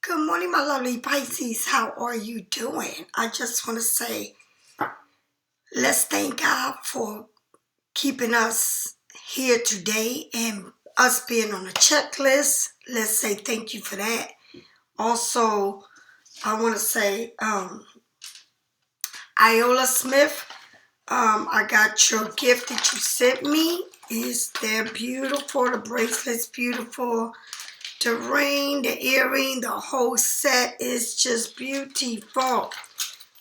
Good morning, my lovely Pisces. How are you doing? I just want to say, let's thank God for keeping us here today and us being on a checklist. Let's say thank you for that. Also, I want to say, Iola Smith, I got your gift that you sent me. They're beautiful. The bracelet's beautiful. The ring, the earring, the whole set is just beautiful.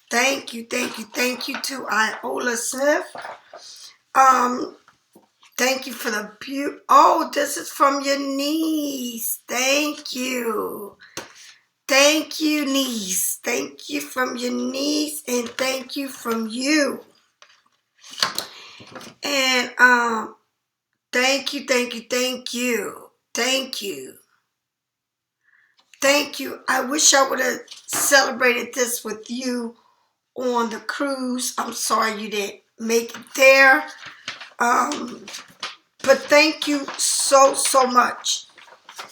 Thank you to Iola Smith. Thank you for the oh, this is from your niece. Thank you. Thank you, niece. Thank you from your niece, and thank you from you. And thank you. Thank you. I wish I would have celebrated this with you on the cruise. I'm sorry you didn't make it there. But thank you so much.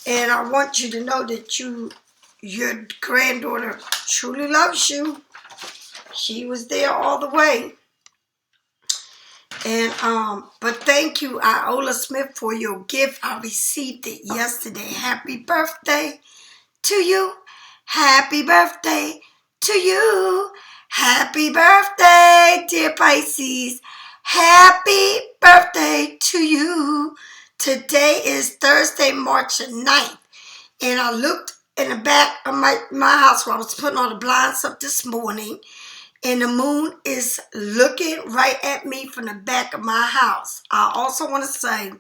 And I want you to know that your granddaughter truly loves you. She was there all the way. And but thank you, Iola Smith, for your gift. I received it yesterday. Happy birthday to you. Happy birthday to you. Happy birthday, dear Pisces. Happy birthday to you. Today is Thursday, March 9th. And I looked in the back of my house where I was putting all the blinds up this morning. And the moon is looking right at me from the back of my house. I also want to say,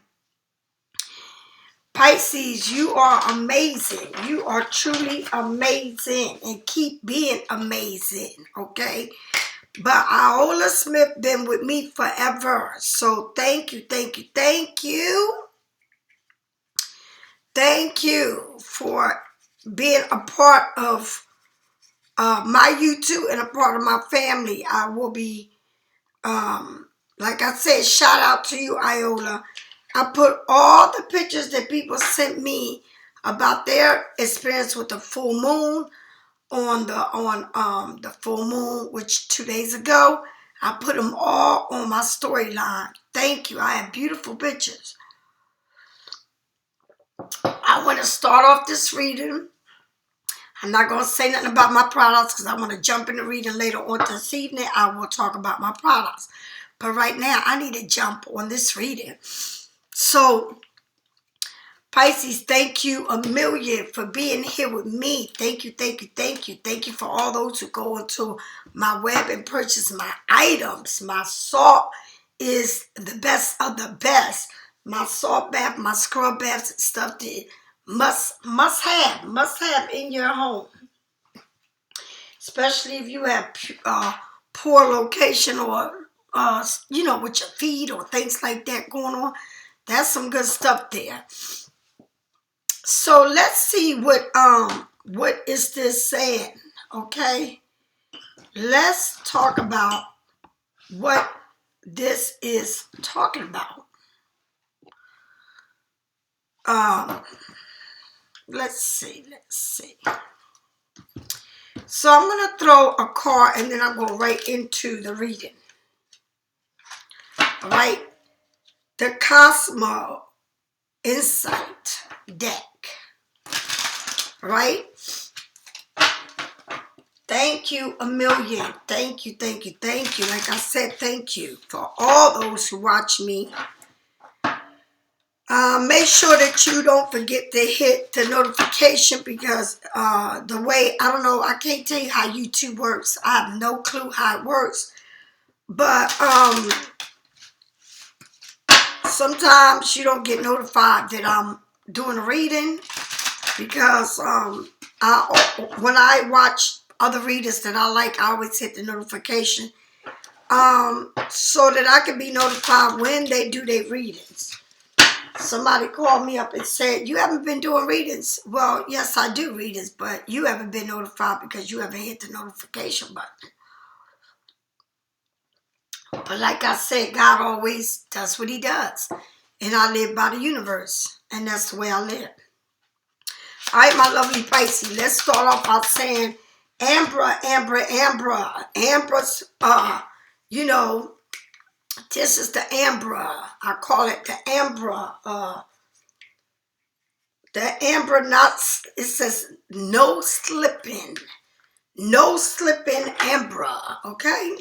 Pisces, you are amazing. You are truly amazing. And keep being amazing, okay? But Iola Smith been with me forever. So thank you. Thank you for being a part of my you.To and a part of my family. I will be, like I said, shout out to you, Iola. I put all the pictures that people sent me about their experience with the full moon on the full moon, which 2 days ago. I put them all on my storyline. Thank you. I have beautiful pictures. I want to start off this reading. I'm not going to say nothing about my products because I want to jump into reading later on this evening. I will talk about my products. But right now, I need to jump on this reading. So, Pisces, thank you a million for being here with me. Thank you. Thank you for all those who go into my web and purchase my items. My salt is the best of the best. My salt bath, my scrub baths and stuff that must have in your home. Especially if you have poor location or with your feet or things like that going on. That's some good stuff there. So let's see what is this saying, okay? Let's talk about what this is talking about. Let's see. So I'm going to throw a card and then I'm going to right into the reading. All right? The Cosmo Insight deck. Right? Thank you a million. Thank you. Like I said, thank you for all those who watch me. Make sure that you don't forget to hit the notification because the way, I don't know, I can't tell you how YouTube works. I have no clue how it works. But sometimes you don't get notified that I'm doing a reading because when I watch other readers that I like, I always hit the notification so that I can be notified when they do their readings. Somebody called me up and said, you haven't been doing readings. Well, yes, I do readings, but you haven't been notified because you haven't hit the notification button. But like I said, God always does what he does. And I live by the universe. And that's the way I live. All right, my lovely Pisces. Let's start off by saying Ambra. Ambra's, you know, this is the Ambra. I call it the Ambra. The Ambra nuts. It says no slipping. No slipping Ambra. Okay?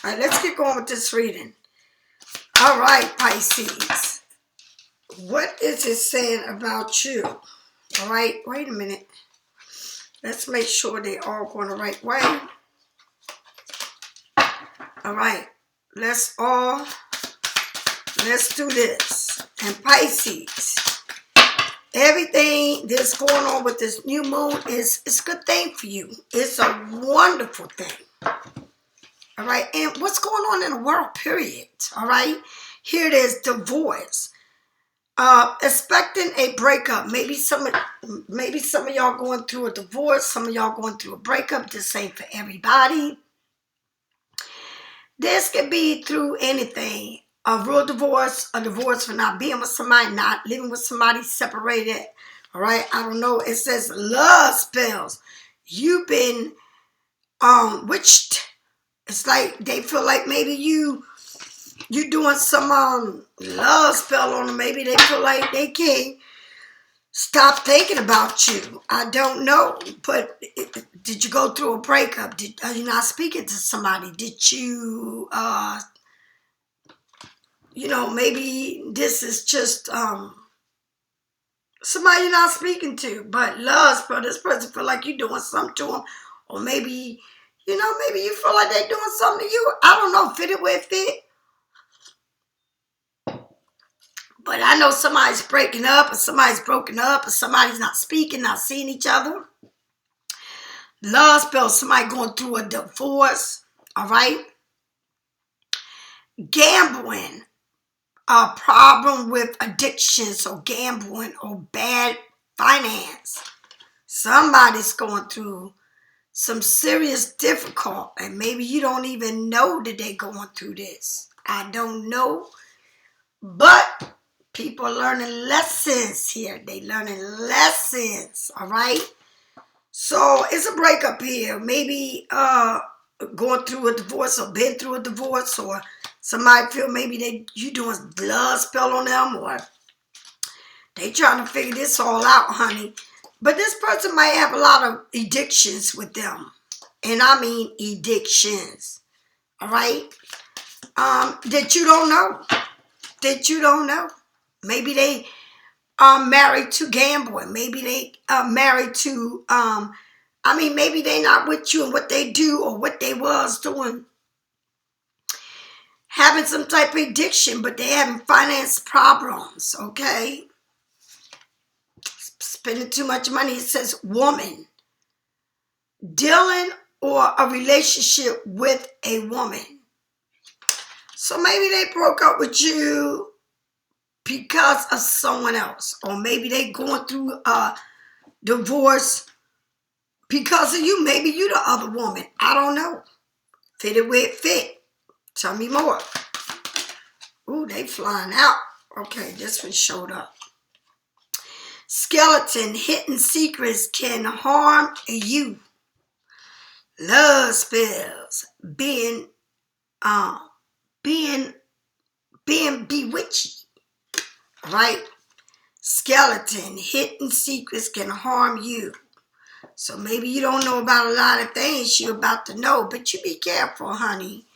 All right, let's get going with this reading. All right, Pisces. What is it saying about you? All right, wait a minute. Let's make sure they all going the right way. All right, let's do this. And Pisces, everything that's going on with this new moon is a good thing for you. It's a wonderful thing. All right, and what's going on in the world, period. All right, here it is, divorce. Expecting a breakup. Maybe some of y'all going through a divorce. Some of y'all going through a breakup. This ain't for everybody. This could be through anything. A real divorce, a divorce for not being with somebody, not living with somebody, separated. All right, I don't know. It says love spells. You've been witched. It's like they feel like maybe you doing some love spell on them. Maybe they feel like they can't stop thinking about you. I don't know. But did you go through a breakup? Are you not speaking to somebody? Did you, you know, maybe this is just somebody you're not speaking to. But love spell, this person feel like you're doing something to them. Or maybe, you know, maybe you feel like they're doing something to you. I don't know. Fit it where it fit. But I know somebody's breaking up, or somebody's broken up, or somebody's not speaking, not seeing each other. Love spells, somebody going through a divorce, all right? Gambling, a problem with addictions or gambling or bad finance. Somebody's going through some serious difficulty, and maybe you don't even know that they're going through this. I don't know, but people are learning lessons here. They learning lessons, all right? So it's a breakup here. Maybe going through a divorce or been through a divorce, or somebody feel maybe you doing love spell on them, or they trying to figure this all out, honey. But this person might have a lot of addictions with them. And I mean addictions, all right? That you don't know. That you don't know. Maybe they are married to gambling. Maybe they are married to, maybe they not with you and what they do or what they was doing. Having some type of addiction, but they having finance problems, okay? Spending too much money. It says woman. Dealing or a relationship with a woman. So maybe they broke up with you because of someone else, or maybe they going through a divorce because of you. Maybe you the other woman. I don't know. Fit it where it fit. Tell me more. Ooh, they flying out. Okay, this one showed up. Skeleton, hidden secrets can harm you. Love spells, being bewitched. Right? Skeleton, hidden secrets can harm you. So maybe you don't know about a lot of things you're about to know, but you be careful, honey.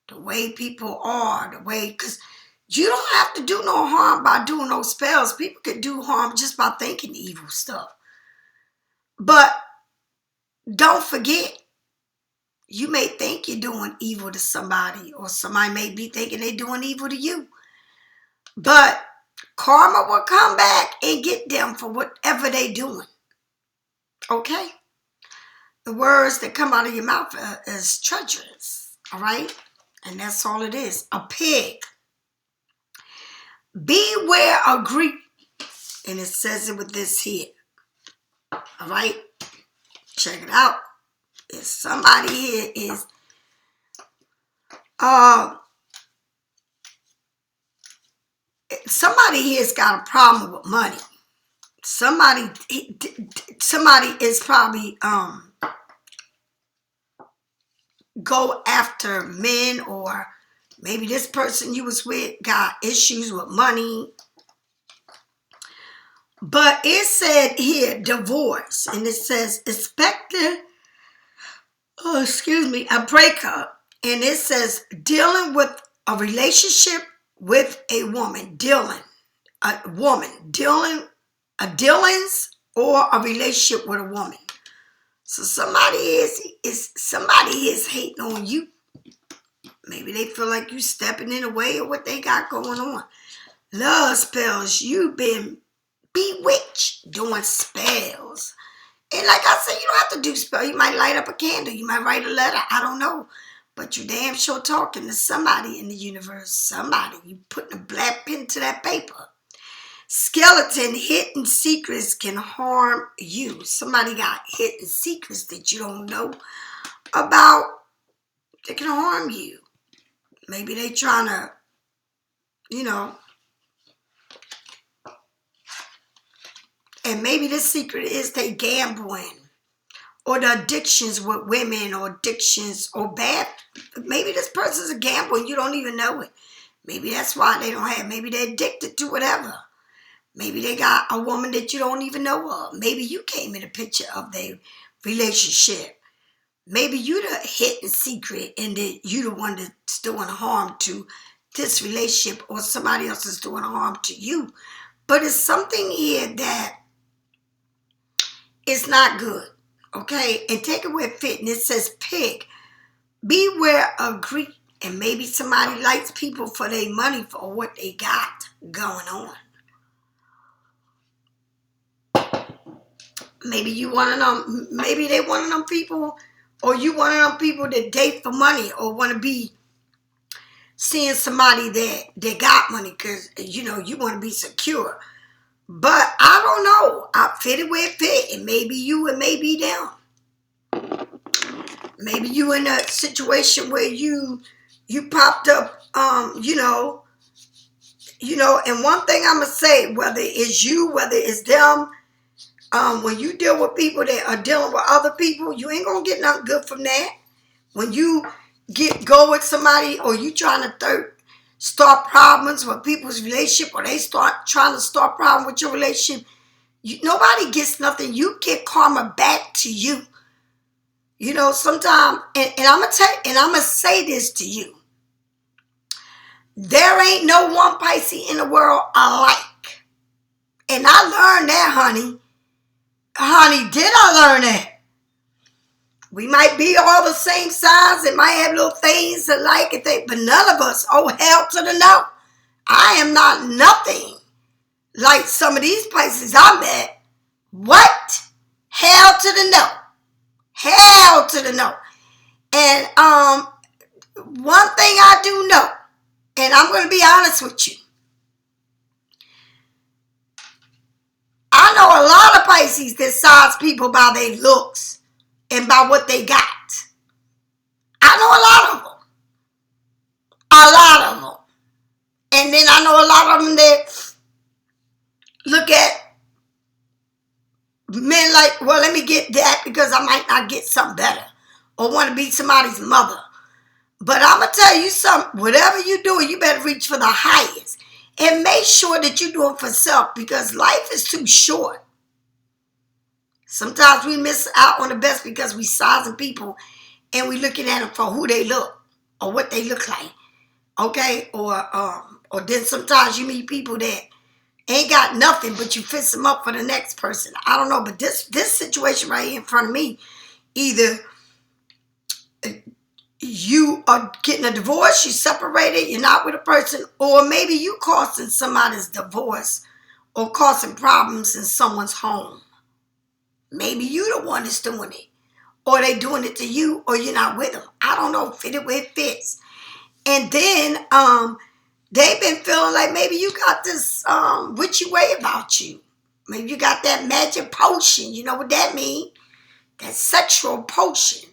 The way people are, because you don't have to do no harm by doing no spells. People can do harm just by thinking evil stuff. But don't forget, you may think you're doing evil to somebody, or somebody may be thinking they're doing evil to you. But karma will come back and get them for whatever they're doing. Okay? The words that come out of your mouth is treacherous. All right? And that's all it is. A pig. Beware of grief. And it says it with this here. All right? Check it out. If somebody here is somebody here's got a problem with money. somebody is probably go after men, or maybe this person you was with got issues with money. But it said here, divorce, and it says expected, a breakup, and it says dealing with a relationship with a woman, dealings, or a relationship with a woman. So somebody is hating on you. Maybe they feel like you stepping in the way of what they got going on. Love spells, you've been bewitched doing spells. And like I said, you don't have to do spell. You might light up a candle. You might write a letter. I don't know. But you damn sure talking to somebody in the universe. Somebody. You putting a black pen to that paper. Skeleton, hidden secrets can harm you. Somebody got hidden secrets that you don't know about that can harm you. Maybe they trying to, and maybe the secret is they gambling, or the addictions with women, or addictions, or bad. Maybe this person's a gambler and you don't even know it. Maybe that's why they don't have. Maybe they're addicted to whatever. Maybe they got a woman that you don't even know of. Maybe you came in a picture of their relationship. Maybe you the hidden secret and that you the one that's doing harm to this relationship, or somebody else is doing harm to you. But it's something here that is not good. Okay? And take it where it fit. And it says pick. Beware of greed. And maybe somebody likes people for their money for what they got going on. Maybe you one of them, maybe they one of them people, or you one of them people that date for money, or want to be seeing somebody that got money because, you want to be secure. But I don't know. I fit it where it fit. It may be you, it may be them. Maybe you in a situation where you popped up, and one thing I'm going to say, whether it's you, whether it's them, when you deal with people that are dealing with other people, you ain't going to get nothing good from that. When you go with somebody, or you trying to start problems with people's relationship, or they start trying to start problems with your relationship, nobody gets nothing. You get karma back to you. Sometimes, and I'm going to say this to you. There ain't no one Pisces in the world alike. And I learned that, honey. Honey, did I learn that? We might be all the same size and might have little things alike, but none of us, oh hell to the no. I am not nothing like some of these Pisces I met. What? Hell to the no. Hell to the no. And one thing I do know, and I'm going to be honest with you. I know a lot of Pisces that size people by their looks and by what they got. I know a lot of them. A lot of them. And then I know a lot of them that look at men like, well, let me get that because I might not get something better, or want to be somebody's mother. But I'm going to tell you something. Whatever you do, you better reach for the highest. And make sure that you do it for self, because life is too short. Sometimes we miss out on the best because we sizing people and we looking at them for who they look or what they look like. Okay? Or then sometimes you meet people that ain't got nothing, but you fix them up for the next person. I don't know, but this situation right here in front of me, either you are getting a divorce, you separated, you're not with a person, or maybe you causing somebody's divorce or causing problems in someone's home. Maybe you the one that's doing it, or they doing it to you, or you're not with them. I don't know, fit it where it fits. And then they've been feeling like maybe you got this witchy way about you. Maybe you got that magic potion. You know what that means? That sexual potion.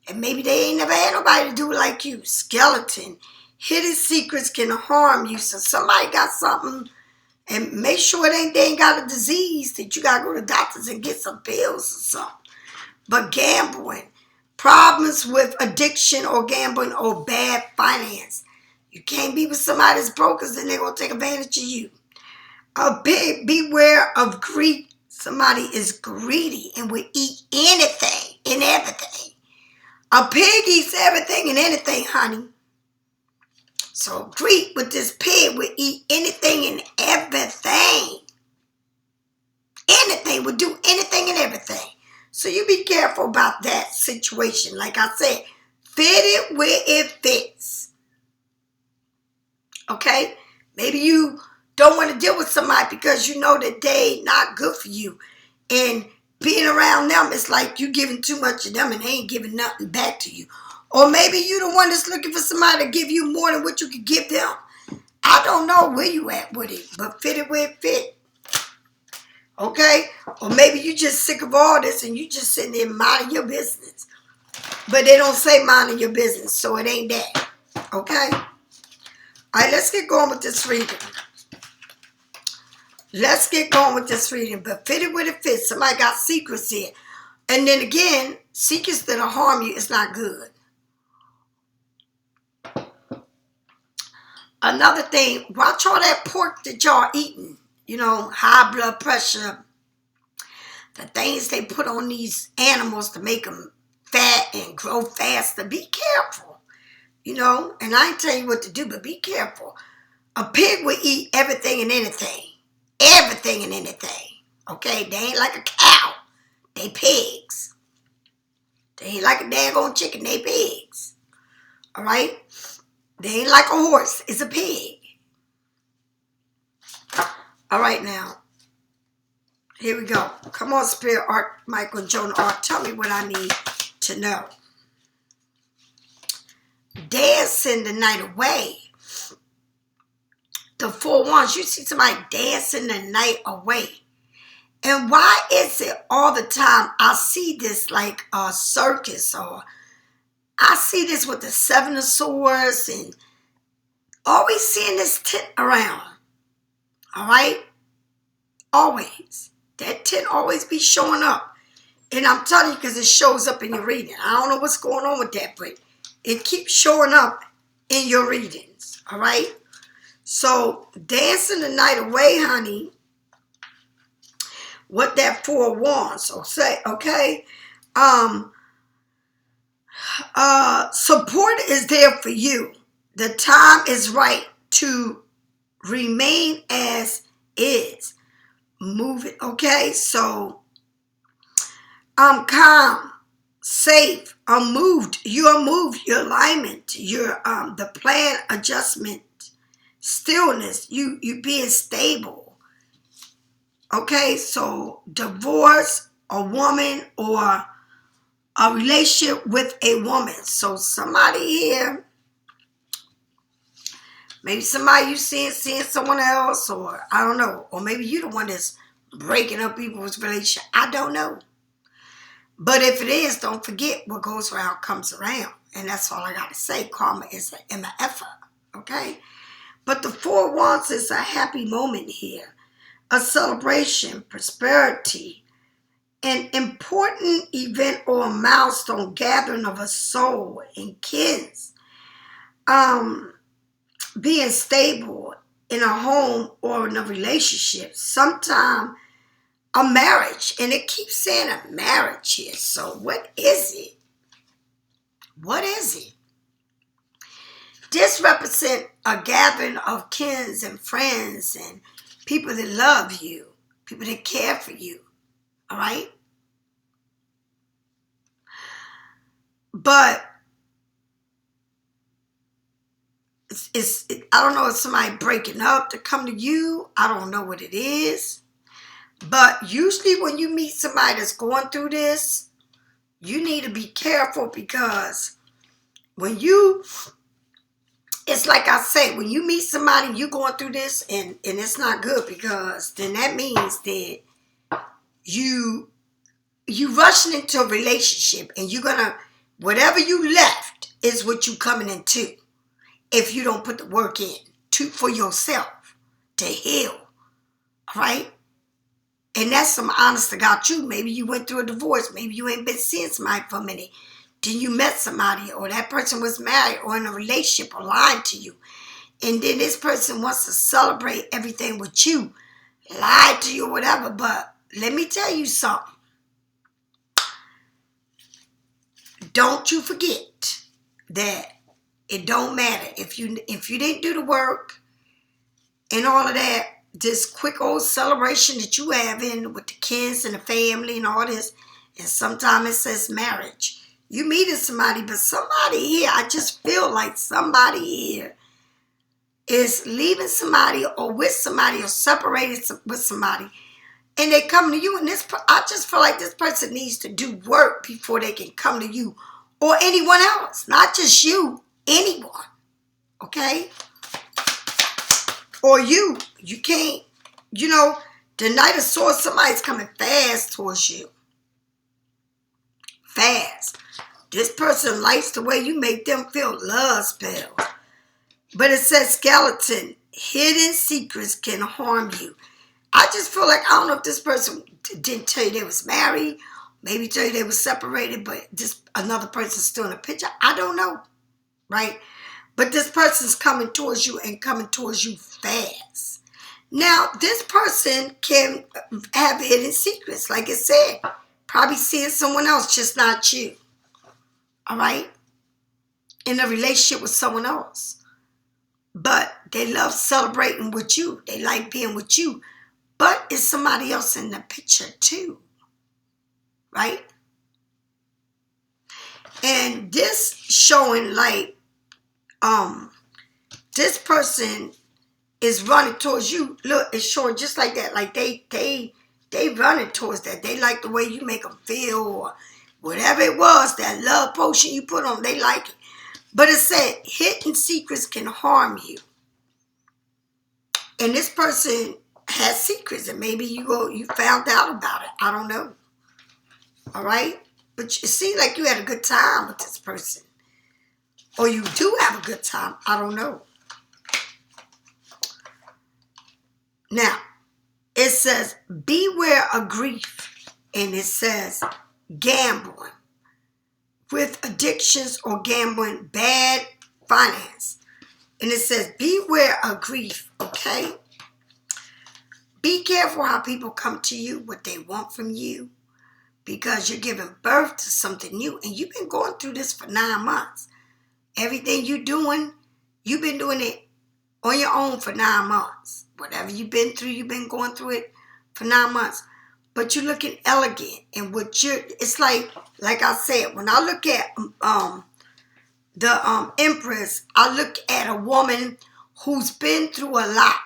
And maybe they ain't never had nobody to do it like you. Skeleton. Hidden secrets can harm you. So somebody got something And make sure they ain't got a disease that you got to go to doctors and get some pills or something. But gambling, problems with addiction or gambling or bad finance. You can't be with somebody that's broke because then they're going to take advantage of you. A pig, beware of greed. Somebody is greedy and will eat anything and everything. A pig eats everything and anything, honey. So greed with this pig will eat anything and everything. Anything, will do anything and everything. So you be careful about that situation. Like I said, fit it where it fits. Okay? Maybe you don't want to deal with somebody because you know that they not good for you. And being around them, it's like you giving too much of them and they ain't giving nothing back to you. Or maybe you the one that's looking for somebody to give you more than what you could give them. I don't know where you at with it, but fit it where it fit. Okay? Or maybe you just sick of all this and you just sitting there minding your business. But they don't say minding your business, so it ain't that. Okay? All right, let's get going with this reading. Let's get going with this reading, but fit it where it fits. Somebody got secrets here. And then again, secrets that'll harm you is not good. Another thing, watch all that pork that y'all eating. You know, high blood pressure. The things they put on these animals to make them fat and grow faster. Be careful. You know, and I ain't telling you what to do, but be careful. A pig will eat everything and anything. Everything and anything. Okay? They ain't like a cow. They pigs. They ain't like a daggone chicken. They pigs. Alright? They ain't like a horse. It's a pig. Alright now. Here we go. Come on, Spirit, Art, Michael, and Jonah Art. Tell me what I need to know. Dancing the night away. The 4 wands, you see somebody dancing the night away. And why is it all the time I see this like a circus, or I see this with the 7 of swords and always seeing this tent around. All right? Always. That tent always be showing up. And I'm telling you because it shows up in your reading. I don't know what's going on with that, but it keeps showing up in your readings. All right? So, dancing the night away, honey, what that 4 wands. So say, okay, support is there for you. The time is right to remain as is. Move it, okay? So, I'm calm, safe, unmoved. You are moved, your alignment, your the plan adjustment, stillness, you being stable. Okay, so divorce, a woman, or a relationship with a woman. So somebody here, maybe somebody you seeing someone else, or I don't know. Or maybe you the one that's breaking up people's relationship. I don't know. But if it is, don't forget what goes around comes around. And that's all I got to say. Karma is an effort. Okay? But the 4 wands is a happy moment here. A celebration, prosperity, an important event or a milestone, gathering of a soul and kids, being stable in a home or in a relationship, sometime a marriage, and it keeps saying a marriage here. So what is it? What is it? This represents a gathering of kins and friends and people that love you, people that care for you, all right? But I don't know if somebody breaking up to come to you. I don't know what it is. But usually when you meet somebody that's going through this, you need to be careful because when you, it's like I say, when you meet somebody, you going through this and it's not good because then that means that you rushing into a relationship and you're going to, whatever you left is what you coming into if you don't put the work in for yourself to heal. All right? And that's some honest to God truth. Maybe you went through a divorce. Maybe you ain't been seeing somebody for a minute. Then you met somebody, or that person was married or in a relationship or lied to you. And then this person wants to celebrate everything with you, lied to you or whatever. But let me tell you something. Don't you forget that it don't matter. If you didn't do the work and all of that, this quick old celebration that you have in with the kids and the family and all this, and sometimes it says marriage. You meeting somebody, but somebody here, I just feel like somebody here is leaving somebody or with somebody or separated with somebody, and they come to you, and I just feel like this person needs to do work before they can come to you or anyone else, not just you, anyone, okay? Or you can't, the Knight of Swords, somebody's coming fast towards you. Fast. This person likes the way you make them feel, love spells. But it says skeleton, hidden secrets can harm you. I just feel like, I don't know if this person didn't tell you they was married, maybe tell you they was separated, but this another person's still in the picture. I don't know, right? But this person's coming towards you and coming towards you fast. Now, this person can have hidden secrets, like it said. Probably seeing someone else, just not you. All right? In a relationship with someone else. But they love celebrating with you. They like being with you. But it's somebody else in the picture too. Right? And this showing like, this person is running towards you. Look, it's showing just like that. Like they running towards that. They like the way you make them feel, or whatever it was, that love potion you put on, they like it. But it said hidden secrets can harm you. And this person has secrets, and maybe you found out about it. I don't know. All right? But it seems like you had a good time with this person. Or you do have a good time. I don't know. Now, it says, beware of grief. And it says, gambling. With addictions or gambling, bad finance. And it says, beware of grief, okay? Be careful how people come to you, what they want from you. Because you're giving birth to something new. And you've been going through this for 9 months. Everything you're doing, you've been doing it on your own for 9 months. Whatever you've been through, you've been going through it for 9 months. But you're looking elegant. And it's like I said, when I look at the Empress, I look at a woman who's been through a lot.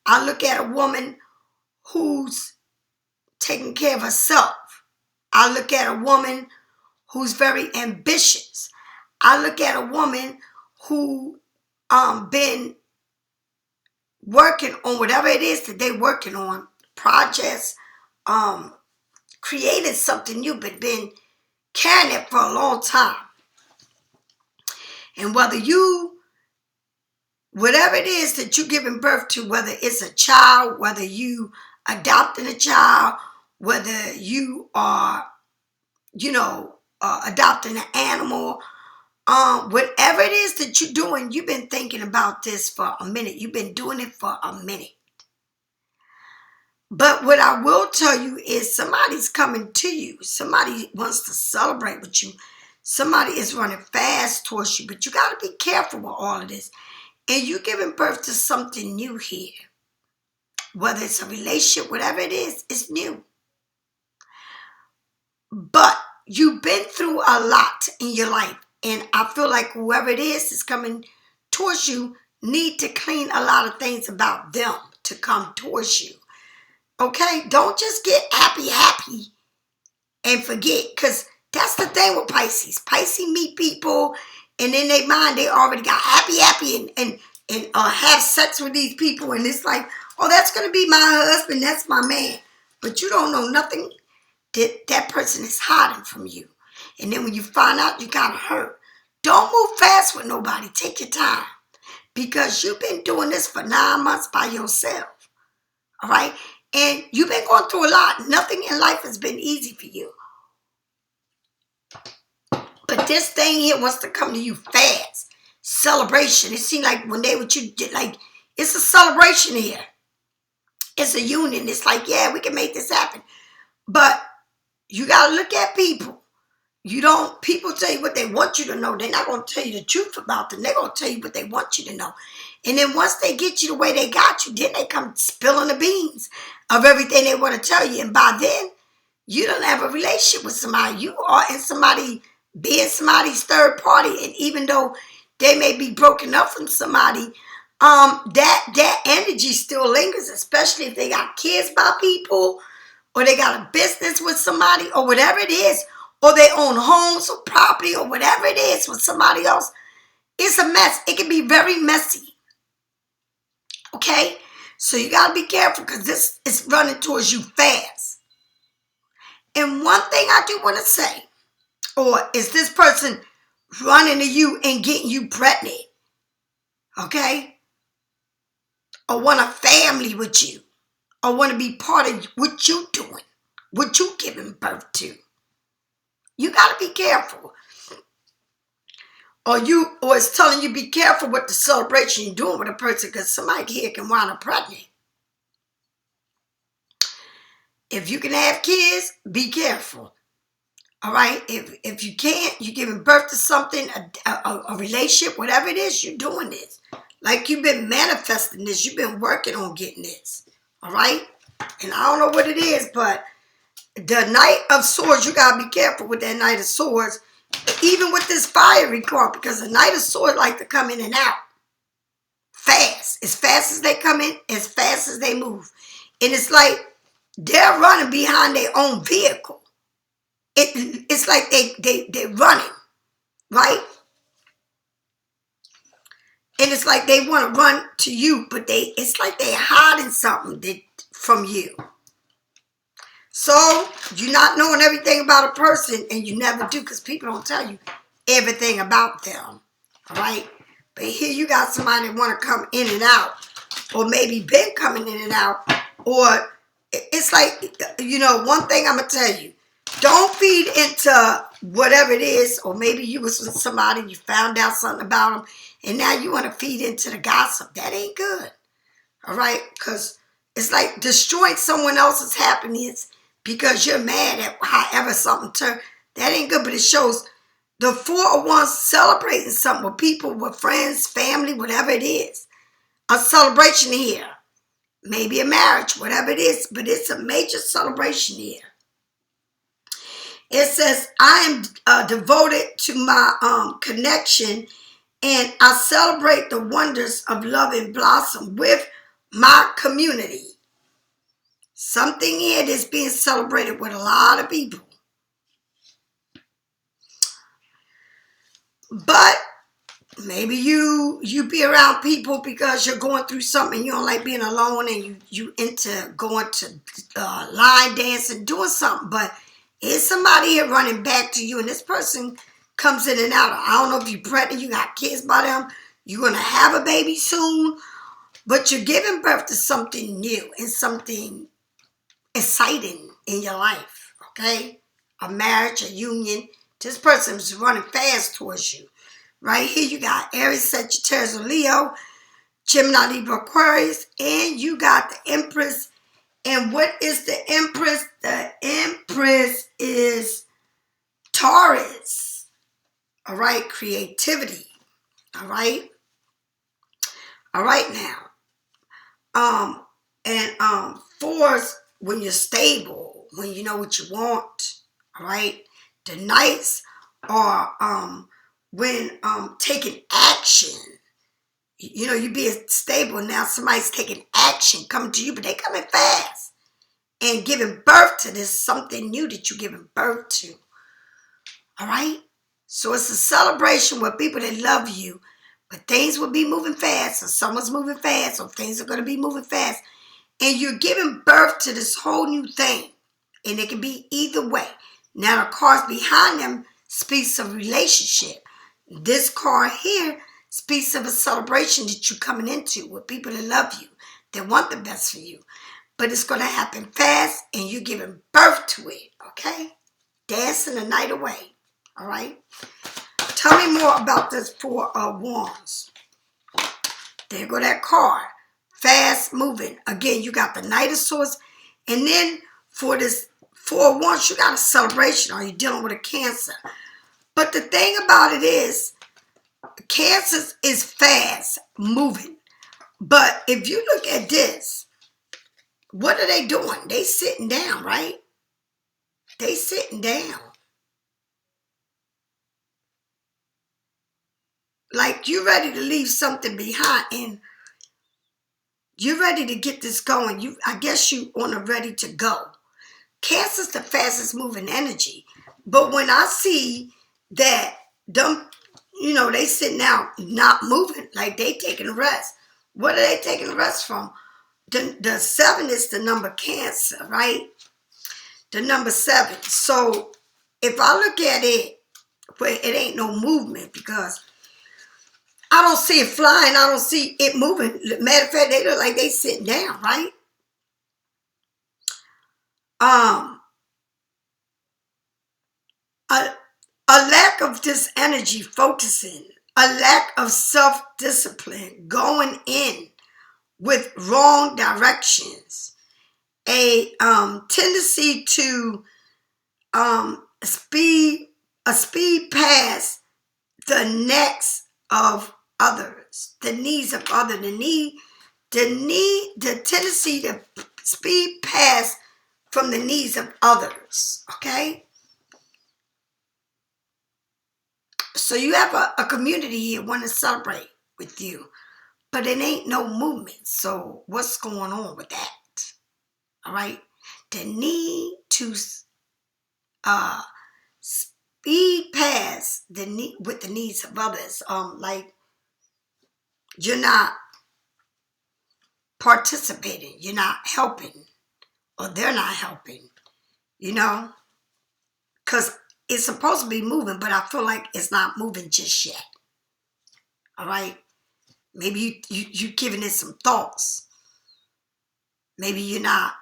I look at a woman who's taking care of herself. I look at a woman who's very ambitious. I look at a woman who been working on whatever it is that they're working on, projects, creating something new, but been carrying it for a long time. And whatever it is that you're giving birth to, whether it's a child, whether you adopting a child, whether you are, adopting an animal, whatever it is that you're doing, you've been thinking about this for a minute. You've been doing it for a minute. But what I will tell you is somebody's coming to you. Somebody wants to celebrate with you. Somebody is running fast towards you. But you got to be careful with all of this. And you're giving birth to something new here. Whether it's a relationship, whatever it is, it's new. But you've been through a lot in your life. And I feel like whoever it is coming towards you need to clean a lot of things about them to come towards you. Okay? Don't just get happy and forget. Because that's the thing with Pisces. Pisces meet people and in their mind they already got happy and have sex with these people. And it's like, oh, that's going to be my husband. That's my man. But you don't know nothing that person is hiding from you. And then when you find out, you got hurt. Don't move fast with nobody. Take your time. Because you've been doing this for 9 months by yourself. All right? And you've been going through a lot. Nothing in life has been easy for you. But this thing here wants to come to you fast. Celebration. It seemed like when they what you did, like, it's a celebration here. It's a union. It's like, yeah, we can make this happen. But you got to look at people. People tell you what they want you to know. They're not going to tell you the truth about them. They're going to tell you what they want you to know. And then once they get you the way they got you, then they come spilling the beans of everything they want to tell you. And by then, you don't have a relationship with somebody. You are being somebody's third party. And even though they may be broken up from somebody, that energy still lingers, especially if they got kids by people, or they got a business with somebody, or whatever it is, or they own homes or property, or whatever it is with somebody else. It's a mess. It can be very messy. Okay? So you got to be careful, because this is running towards you fast. And one thing I do want to say, or is this person running to you and getting you pregnant? Okay? Or want a family with you? Or want to be part of what you doing? What you giving birth to? You got to be careful. Or it's telling you be careful with the celebration you're doing with a person, because somebody here can wind up pregnant. If you can have kids, be careful. All right? If you can't, you're giving birth to something, a relationship, whatever it is, you're doing this. Like you've been manifesting this. You've been working on getting this. All right? And I don't know what it is, but the Knight of Swords, you got to be careful with that Knight of Swords. Even with this fiery card, because the Knight of Swords like to come in and out. Fast. As fast as they come in, as fast as they move. And it's like they're running behind their own vehicle. It's like they're running, right? And it's like they want to run to you, but it's like they're hiding something from you. So you're not knowing everything about a person, and you never do, because people don't tell you everything about them, all right? But here you got somebody that want to come in and out, or maybe been coming in and out, or it's like, one thing I'm going to tell you, don't feed into whatever it is, or maybe you was with somebody, you found out something about them, and now you want to feed into the gossip. That ain't good, all right? Because it's like destroying someone else's happiness because you're mad at however something turned. That ain't good, but it shows the Four of Wands celebrating something with people, with friends, family, whatever it is. A celebration here. Maybe a marriage, whatever it is, but it's a major celebration here. It says, I am devoted to my connection, and I celebrate the wonders of love and blossom with my community. Something here that's being celebrated with a lot of people. But maybe you be around people because you're going through something, you don't like being alone, and you into going to line dancing, doing something, but is somebody here running back to you, and this person comes in and out. I don't know if you're pregnant, you got kids by them, you're going to have a baby soon, but you're giving birth to something new and something exciting in your life, okay? A marriage, a union. This person is running fast towards you. Right here you got Aries, Sagittarius, Leo, Gemini, Libra, Aquarius, and you got the Empress. And what is the Empress? The Empress is Taurus. All right, creativity. All right. All right now. Fours, when you're stable, when you know what you want. All right. The Knights are when taking action. You being stable, now somebody's taking action, coming to you, but they coming fast and giving birth to this something new that you're giving birth to. All right? So it's a celebration with people that love you, but things will be moving fast, or someone's moving fast, or things are going to be moving fast, and you're giving birth to this whole new thing, and it can be either way. Now the cards behind them speaks of relationship. This card here speaks of a celebration that you're coming into with people that love you, that want the best for you. but it's going to happen fast, and you're giving birth to it, okay? Dancing the night away, all right? Tell me more about this Four of Wands. There go that card. Fast moving. Again, you got the Knight of Swords. And then for this Four of Wands, you got a celebration. Are you dealing with a Cancer? But the thing about it is, Cancer is fast moving. But if you look at this, what are they doing? They sitting down, right? They sitting down. Like you're ready to leave something behind and you're ready to get this going. I guess you on a ready to go. Cancer's the fastest moving energy. But when I see that them, they sitting out not moving, like they taking a rest. What are they taking a rest from? The 7 is the number Cancer, right? The number 7. So if I look at it, where it ain't no movement because I don't see it flying. I don't see it moving. Matter of fact, they look like they sitting down, right? A lack of this energy focusing, a lack of self-discipline, going in with wrong directions, a tendency to speed past the necks of others, the needs of others, the tendency to speed past from the needs of others, okay? So you have a community here want to celebrate with you, but it ain't no movement. So what's going on with that? All right? The need to speed past with the needs of others. Like you're not participating, you're not helping, or they're not helping, because it's supposed to be moving, but I feel like it's not moving just yet. All right? Maybe you giving it some thoughts. Maybe you're not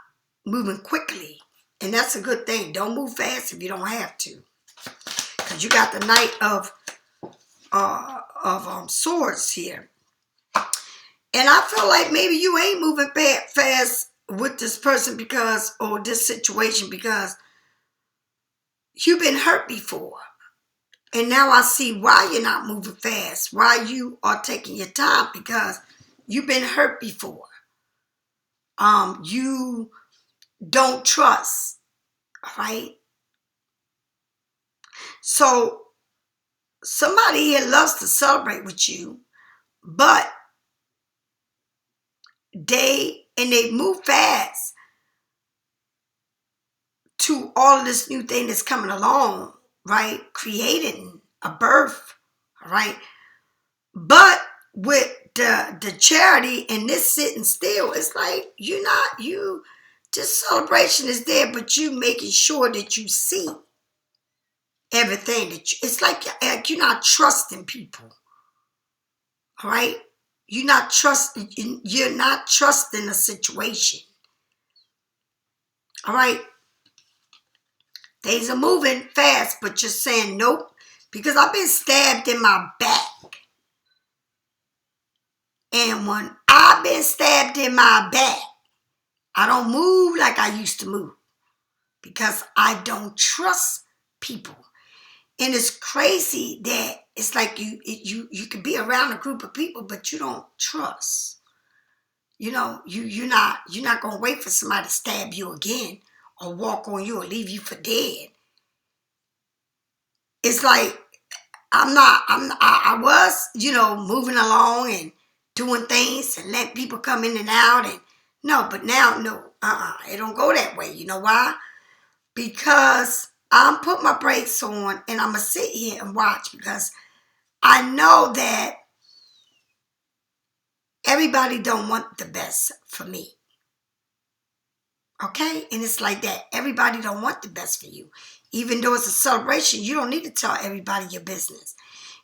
moving quickly, and that's a good thing. Don't move fast if you don't have to, because you got the Knight of Swords here. And I feel like maybe you ain't moving fast with this person or this situation because you've been hurt before. And now I see why you're not moving fast, why you are taking your time, because you've been hurt before. You don't trust, right? So somebody here loves to celebrate with you, but they move fast to all of this new thing that's coming along, right? Creating a birth, right? But with the charity and this sitting still, it's like this celebration is there, but you making sure that you see everything it's like you're not trusting people, all right? You're not trusting the situation, all right? Things are moving fast, but you're saying nope, because I've been stabbed in my back. And when I've been stabbed in my back, I don't move like I used to move because I don't trust people. And it's crazy that it's like you can be around a group of people, but you don't trust. You're not gonna wait for somebody to stab you again or walk on you or leave you for dead. It's like I was, moving along and doing things and letting people come in and out, and but now it don't go that way. You know why? Because I'm put my brakes on and I'm gonna sit here and watch, because I know that everybody don't want the best for me. Okay? And it's like that. Everybody don't want the best for you. Even though it's a celebration, you don't need to tell everybody your business.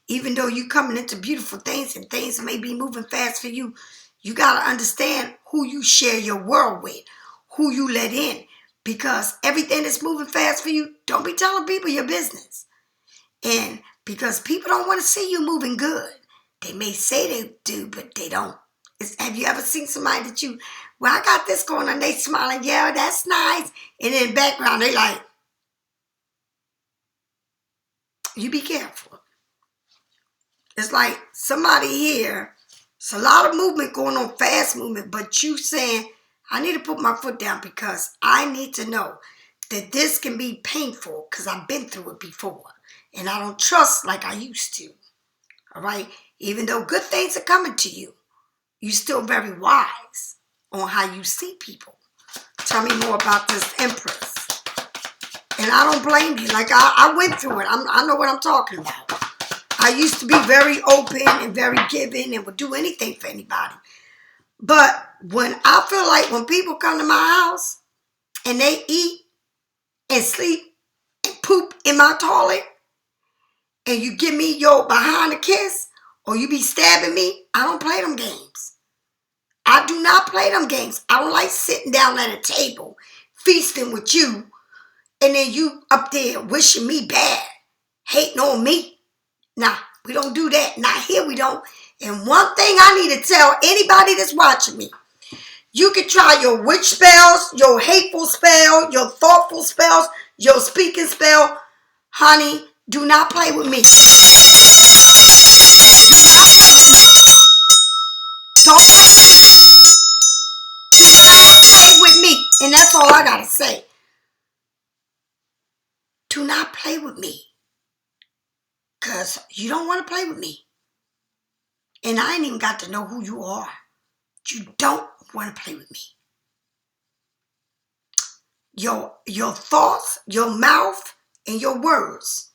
Even though you coming into beautiful things and things may be moving fast for you, you got to understand who you share your world with, who you let in. Because everything that's moving fast for you, don't be telling people your business. And because people don't want to see you moving good. They may say they do, but they don't. Have you ever seen somebody that well, I got this going on, they smiling, yeah, that's nice. And in the background, they like, you be careful. It's like somebody here, it's a lot of movement going on, fast movement, but you saying, I need to put my foot down because I need to know that this can be painful because I've been through it before. And I don't trust like I used to. All right? Even though good things are coming to you, you're still very wise on how you see people. Tell me more about this Empress. And I don't blame you. Like, I went through it. I know what I'm talking about. I used to be very open and very giving and would do anything for anybody. But when I feel like when people come to my house and they eat and sleep and poop in my toilet and you give me your behind a kiss or you be stabbing me, I don't play them games. I do not play them games. I don't like sitting down at a table feasting with you and then you up there wishing me bad, hating on me. Nah, we don't do that. Not here, we don't. And one thing I need to tell anybody that's watching me, you can try your witch spells, your hateful spell, your thoughtful spells, your speaking spell. Honey, do not play with me. Don't play with me. And that's all I gotta say. Do not play with me. Because you don't want to play with me. And I ain't even got to know who you are. You don't want to play with me. Your thoughts, your mouth, and your words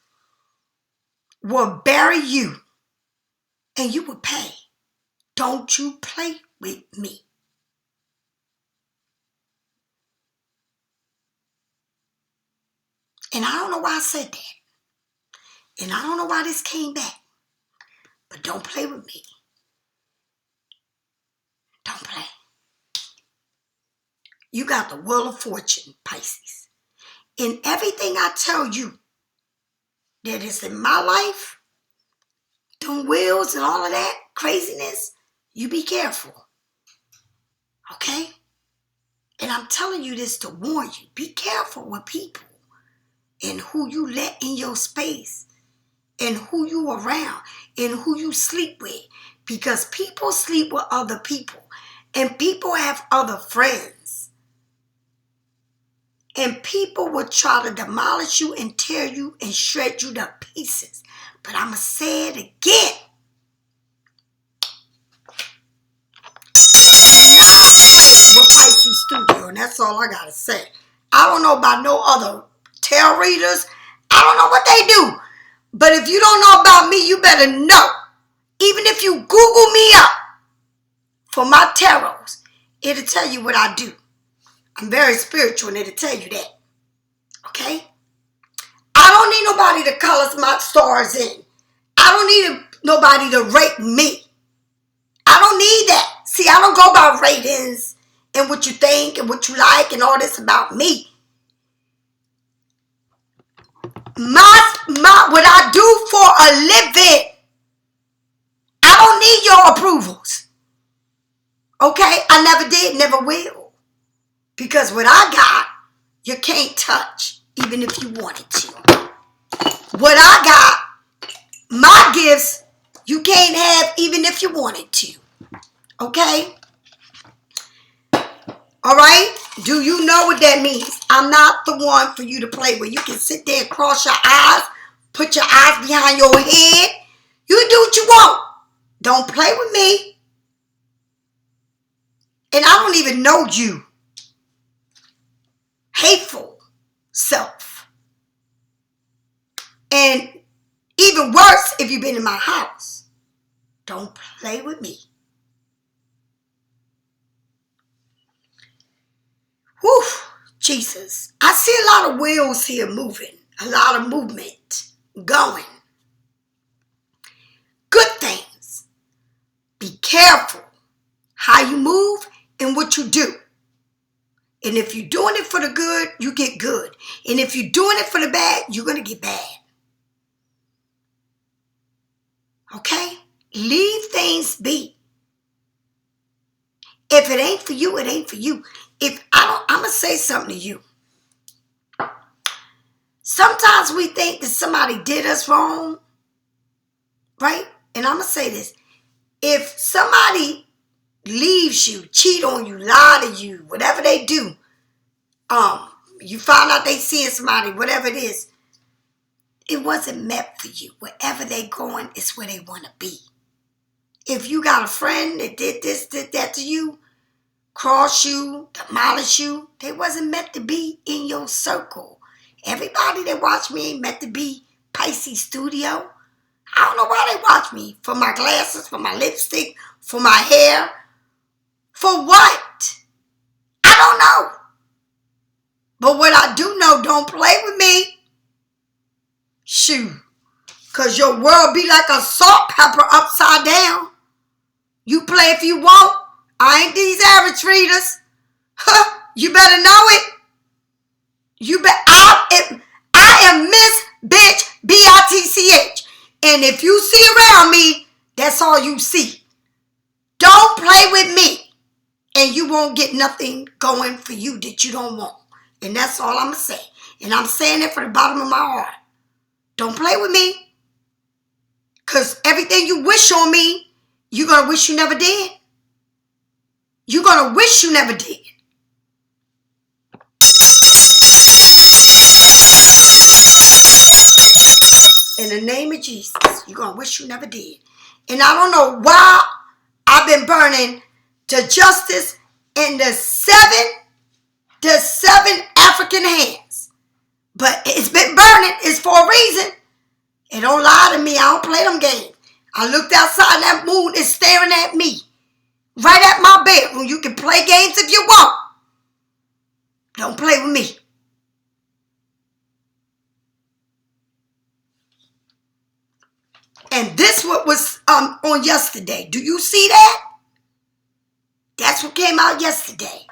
will bury you. And you will pay. Don't you play with me. And I don't know why I said that. And I don't know why this came back. But don't play with me. Don't play. You got the wheel of fortune, Pisces. In everything I tell you that is in my life, them wheels and all of that craziness, you be careful. Okay? And I'm telling you this to warn you. Be careful with people and who you let in your space and who you around and who you sleep with. Because people sleep with other people and people have other friends. And people will try to demolish you and tear you and shred you to pieces. But I'm going to say it again. With Pisces Studio, and that's all I gotta say. I don't know about no other tarot readers. I don't know what they do. But if you don't know about me, you better know. Even if you Google me up for my tarots, it'll tell you what I do. I'm very spiritual and it'll tell you that. Okay? I don't need nobody to color my stars in. I don't need nobody to rate me. I don't need that. See, I don't go by ratings and what you think and what you like and all this about me. What I do for a living, I don't need your approvals. Okay? I never did, never will. Because what I got, you can't touch, even if you wanted to. What I got, my gifts, you can't have, even if you wanted to. Okay? All right? Do you know what that means? I'm not the one for you to play with. You can sit there and cross your eyes, put your eyes behind your head. You do what you want. Don't play with me. And I don't even know you. Hateful self. And even worse if you've been in my house. Don't play with me. Whew, Jesus. I see a lot of wheels here moving. A lot of movement going. Good things. Be careful how you move and what you do. And if you're doing it for the good, you get good. And if you're doing it for the bad, you're going to get bad. Okay? Leave things be. If it ain't for you, it ain't for you. I'm going to say something to you. Sometimes we think that somebody did us wrong, right? And I'm going to say this. If somebody leaves you, cheat on you, lie to you, whatever they do, you find out they seeing somebody, whatever it is, it wasn't meant for you. Wherever they going is where they want to be. If you got a friend that did this, did that to you, cross you, demolish you, they wasn't meant to be in your circle. Everybody that watch me ain't meant to be Pisces Studio. I don't know why they watch me. For my glasses, for my lipstick, for my hair. For what? I don't know. But what I do know, don't play with me. Shoot. Because your world be like a salt pepper upside down. You play if you want. I ain't these average readers. Huh, you better know it. I am Miss Bitch B-I-T-C-H. And if you see around me, that's all you see. Don't play with me. And you won't get nothing going for you that you don't want. And that's all I'm going to say. And I'm saying it from the bottom of my heart. Don't play with me. Because everything you wish on me, you're going to wish you never did. You're going to wish you never did. In the name of Jesus, you're going to wish you never did. And I don't know why I've been burning to justice in the seven African hands. But it's been burning. It's for a reason. And don't lie to me. I don't play them games. I looked outside and that moon is staring at me. Right at my bedroom. You can play games if you want. Don't play with me. And this what was on yesterday. Do you see that? That's what came out yesterday.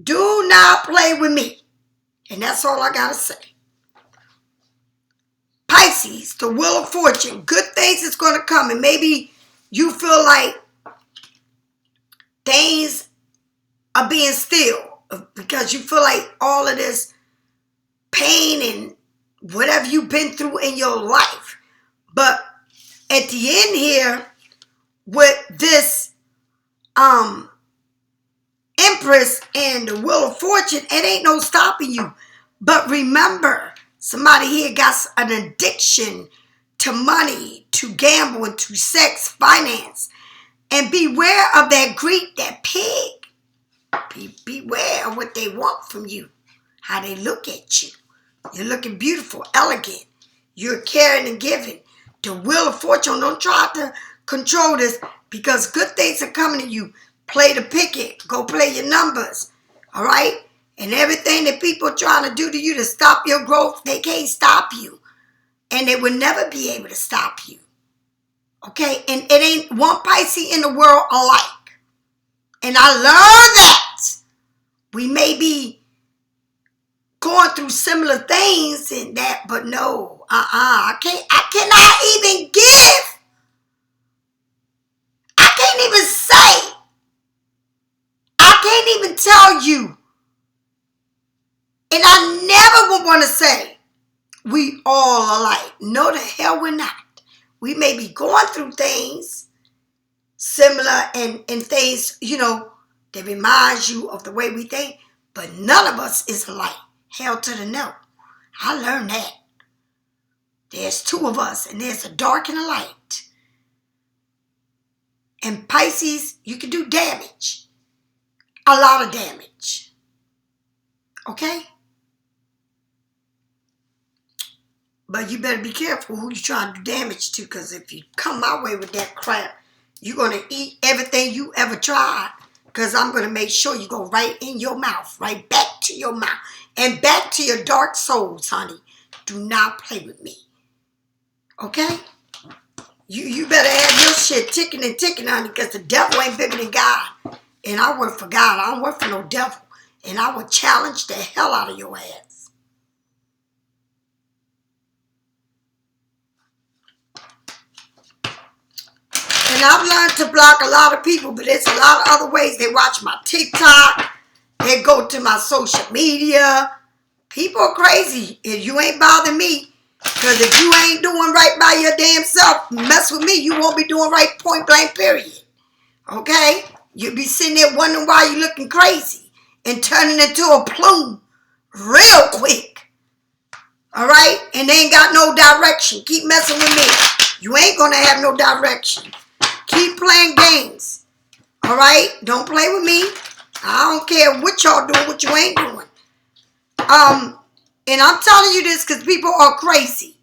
Do not play with me. And that's all I got to say. Pisces, the wheel of fortune. Good things is going to come. And maybe you feel like things are being still. Because you feel like all of this pain and whatever you've been through in your life. But at the end here, with this Empress and the Wheel of Fortune, it ain't no stopping you. But remember, somebody here got an addiction to money, to gambling, to sex, finance. And beware of that greed, that pig. Beware of what they want from you, how they look at you. You're looking beautiful, elegant. You're caring and giving. The Wheel of Fortune, don't try to control this because good things are coming to you. Play the picket. Go play your numbers. All right? And everything that people are trying to do to you to stop your growth, they can't stop you. And they will never be able to stop you. Okay? And it ain't one Pisces in the world alike. And I learned that. We may be going through similar things and that, but no. I cannot even give. I can't even say. I can't even tell you. And I never would want to say we all alike. No, the hell we're not. We may be going through things similar and things, that reminds you of the way we think, but none of us is alike. Hell to the no. I learned that. There's two of us, and there's a dark and a light. And Pisces, you can do damage. A lot of damage. Okay? But you better be careful who you're trying to do damage to, because if you come my way with that crap, you're going to eat everything you ever tried, because I'm going to make sure you go right in your mouth, right back to your mouth, and back to your dark souls, honey. Do not play with me. Okay? You better have your shit ticking and ticking, honey, because the devil ain't bigger than God. And I work for God. I don't work for no devil. And I will challenge the hell out of your ass. And I've learned to block a lot of people, but there's a lot of other ways. They watch my TikTok. They go to my social media. People are crazy. If you ain't bothering me, because if you ain't doing right by your damn self, mess with me, you won't be doing right, point blank, period. Okay? You'll be sitting there wondering why you're looking crazy and turning into a plume real quick. All right? And they ain't got no direction. Keep messing with me. You ain't going to have no direction. Keep playing games. All right? Don't play with me. I don't care what y'all doing, what you ain't doing. And I'm telling you this because people are crazy.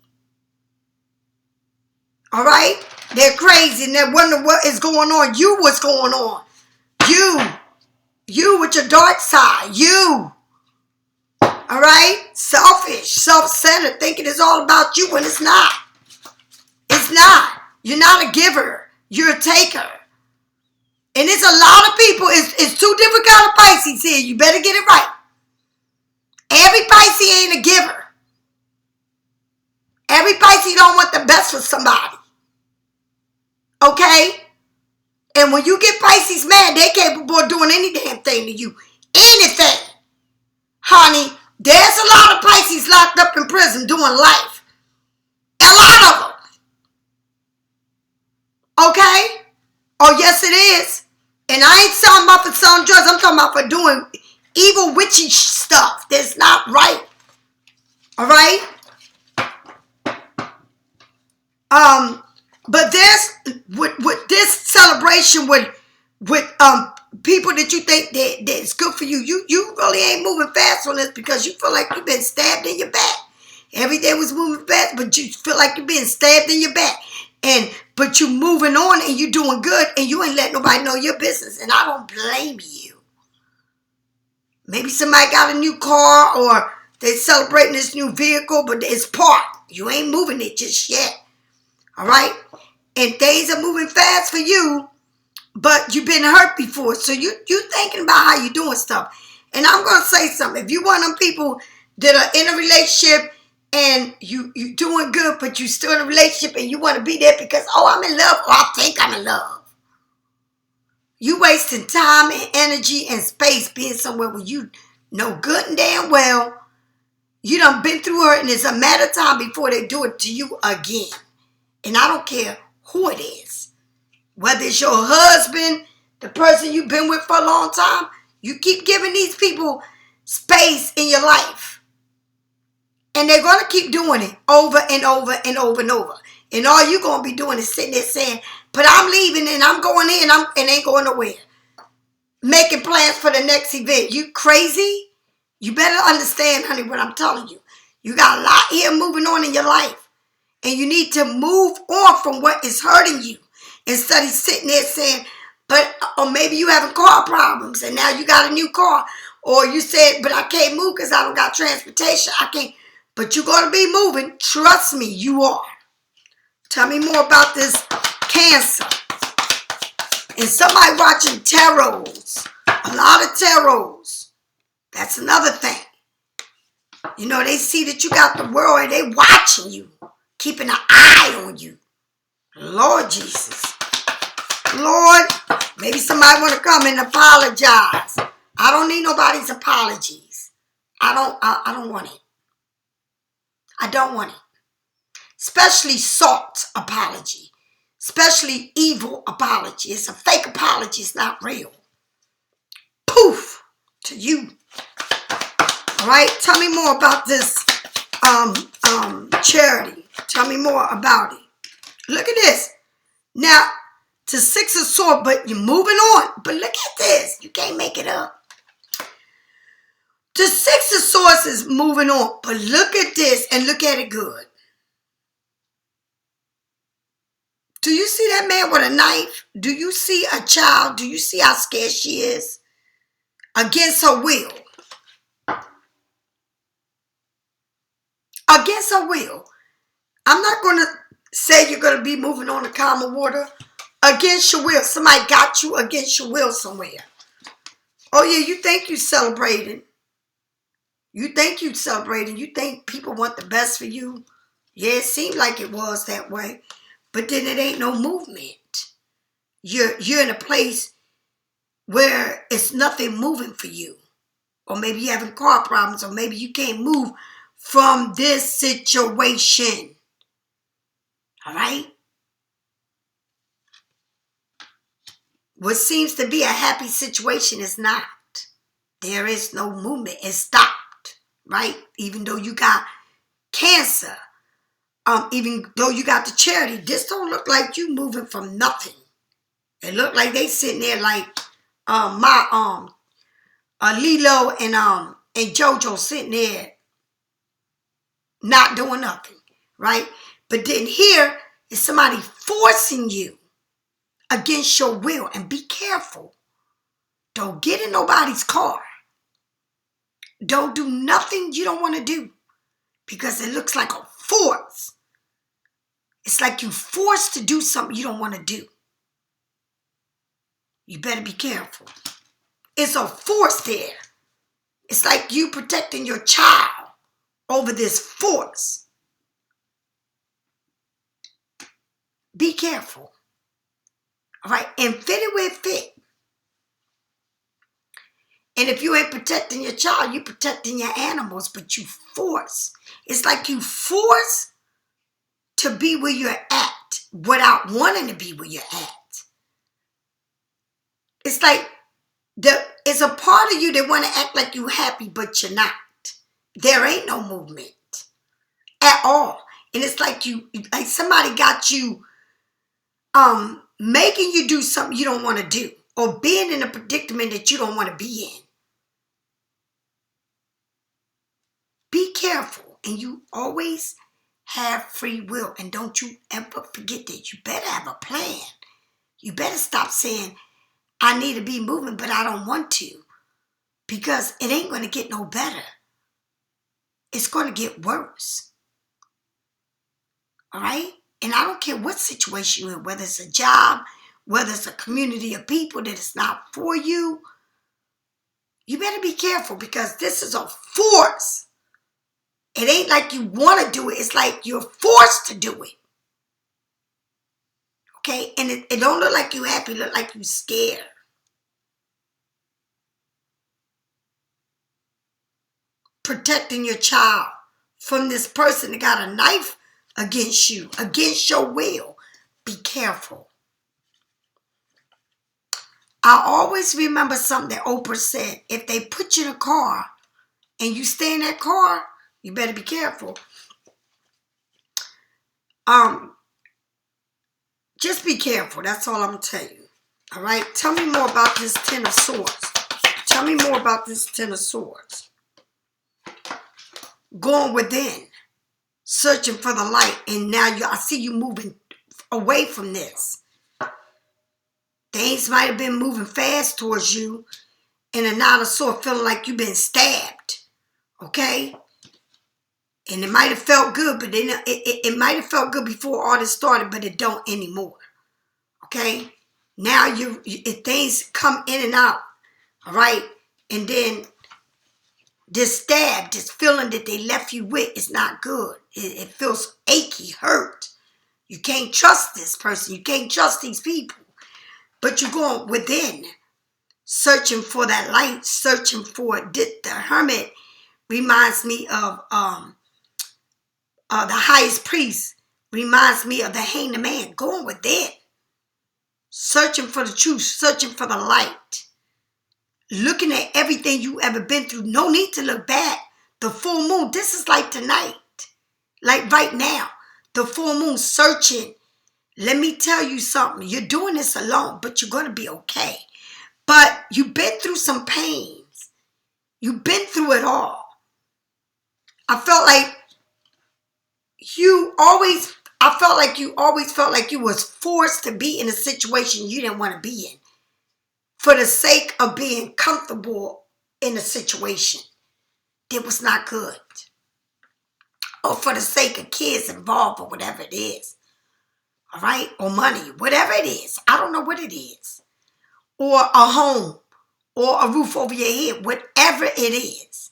All right? They're crazy and they're wondering what is going on. You, what's going on? You with your dark side. You. All right? Selfish, self-centered, thinking it's all about you when it's not. It's not. You're not a giver. You're a taker. And it's a lot of people. It's two different kind of Pisces here. You better get it right. Every Pisces ain't a giver. Every Pisces don't want the best for somebody. Okay? And when you get Pisces mad, they're capable of doing any damn thing to you. Anything. Honey, there's a lot of Pisces locked up in prison doing life. A lot of them. Okay? Oh, yes, it is. And I ain't talking about for selling drugs. I'm talking about for doing evil, witchy stuff that's not right. All right? But there's with this celebration with people that you think that's good for you, you really ain't moving fast on this because you feel like you've been stabbed in your back. Every day was moving fast, but you feel like you're being stabbed in your back. But you moving on and you doing good and you ain't letting nobody know your business. And I don't blame you. Maybe somebody got a new car or they celebrating this new vehicle, but it's parked. You ain't moving it just yet. All right? And things are moving fast for you, but you've been hurt before. So you thinking about how you doing stuff. And I'm going to say something. If you one of them people that are in a relationship and you doing good, but you still in a relationship and you want to be there because, oh, I'm in love, or I think I'm in love. You wasting time and energy and space being somewhere where you know good and damn well you done been through her and it's a matter of time before they do it to you again. And I don't care who it is. Whether it's your husband, the person you've been with for a long time, you keep giving these people space in your life. And they're going to keep doing it over and over and over and over. And all you're going to be doing is sitting there saying, but I'm leaving and I'm going in and ain't going nowhere. Making plans for the next event. You crazy? You better understand, honey, what I'm telling you. You got a lot here moving on in your life. And you need to move on from what is hurting you. Instead of sitting there saying, or maybe you having car problems and now you got a new car. Or you said, but I can't move because I don't got transportation. I can't. But you're going to be moving. Trust me, you are. Tell me more about this Cancer. And somebody watching tarots. A lot of tarots. That's another thing. You know, they see that you got the world and they watching you. Keeping an eye on you. Lord Jesus. Lord, maybe somebody want to come and apologize. I don't need nobody's apologies. I don't want it. I don't want it. Especially soft apology. Especially evil apology. It's a fake apology. It's not real. Poof to you. All right. Tell me more about this charity. Tell me more about it. Look at this. Now, to Six of Swords, but you're moving on. But look at this. You can't make it up. The Six of Swords is moving on. But look at this and look at it good. Do you see that man with a knife? Do you see a child? Do you see how scared she is? Against her will. Against her will. I'm not going to say you're going to be moving on to calmer water. Against your will. Somebody got you against your will somewhere. Oh yeah, you think you celebrating. You think you celebrating. You think people want the best for you. Yeah, it seemed like it was that way. But then it ain't no movement. You're in a place where it's nothing moving for you. Or maybe you're having car problems, or maybe you can't move from this situation. All right? What seems to be a happy situation is not. There is no movement. It stopped, right? Even though you got cancer, even though you got the charity, this don't look like you moving from nothing. It look like they sitting there like Lilo and JoJo sitting there not doing nothing, right? But then here is somebody forcing you against your will, and be careful. Don't get in nobody's car. Don't do nothing you don't want to do because it looks like a force. It's like you forced to do something you don't want to do. You better be careful. It's a force there. It's like you protecting your child over this force. Be careful. All right? And fit it where it fit. And if you ain't protecting your child, you protecting your animals, but you force. It's like you force to be where you're at without wanting to be where you're at. It's like it's a part of you that want to act like you're happy, but you're not. There ain't no movement at all. And it's like like somebody got you making you do something you don't want to do, or being in a predicament that you don't want to be in. Be careful, and you always have free will, and don't you ever forget that. You better have a plan. You better stop saying, I need to be moving, but I don't want to, because it ain't going to get no better. It's going to get worse. All right? And I don't care what situation you're in, whether it's a job, whether it's a community of people that is not for you. You better be careful, because this is a force. It ain't like you want to do it. It's like you're forced to do it. Okay? And it don't look like you happy. It look like you scared. Protecting your child from this person that got a knife against you, against your will. Be careful. I always remember something that Oprah said. If they put you in a car and you stay in that car, you better be careful. Just be careful. That's all I'm going to tell you. All right? Tell me more about this Ten of Swords. Tell me more about this Ten of Swords. Going within. Searching for the light. And now I see you moving away from this. Things might have been moving fast towards you. And a Nine of Swords feeling like you've been stabbed. Okay? And it might have felt good, but then it might have felt good before all this started, but it don't anymore. Okay? Now things come in and out. All right? And then this stab, this feeling that they left you with is not good. It feels achy, hurt. You can't trust this person. You can't trust these people. But you're going within, searching for that light, searching for it. The Hermit reminds me of the highest priest, reminds me of the hanged man, going within, searching for the truth, searching for the light, looking at everything you ever been through. No need to look back. The full moon, this is like tonight, like right now, the full moon, searching. Let me tell you something. You're doing this alone, but you're going to be okay. But you've been through some pains. You've been through it all. I felt like you always felt like you was forced to be in a situation you didn't want to be in for the sake of being comfortable in a situation that was not good, or for the sake of kids involved, or whatever it is. All right? Or money, whatever it is. I don't know what it is. Or a home, or a roof over your head, whatever it is.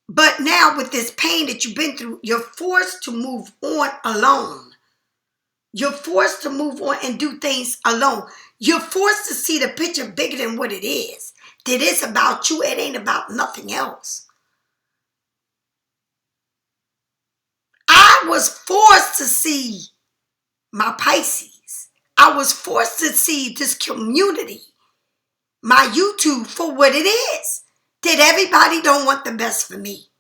But now with this pain that you've been through, you're forced to move on alone. You're forced to move on and do things alone. You're forced to see the picture bigger than what it is. That it's about you. It ain't about nothing else. I was forced to see my Pisces. I was forced to see this community, my U.To, for what it is. That everybody don't want the best for me.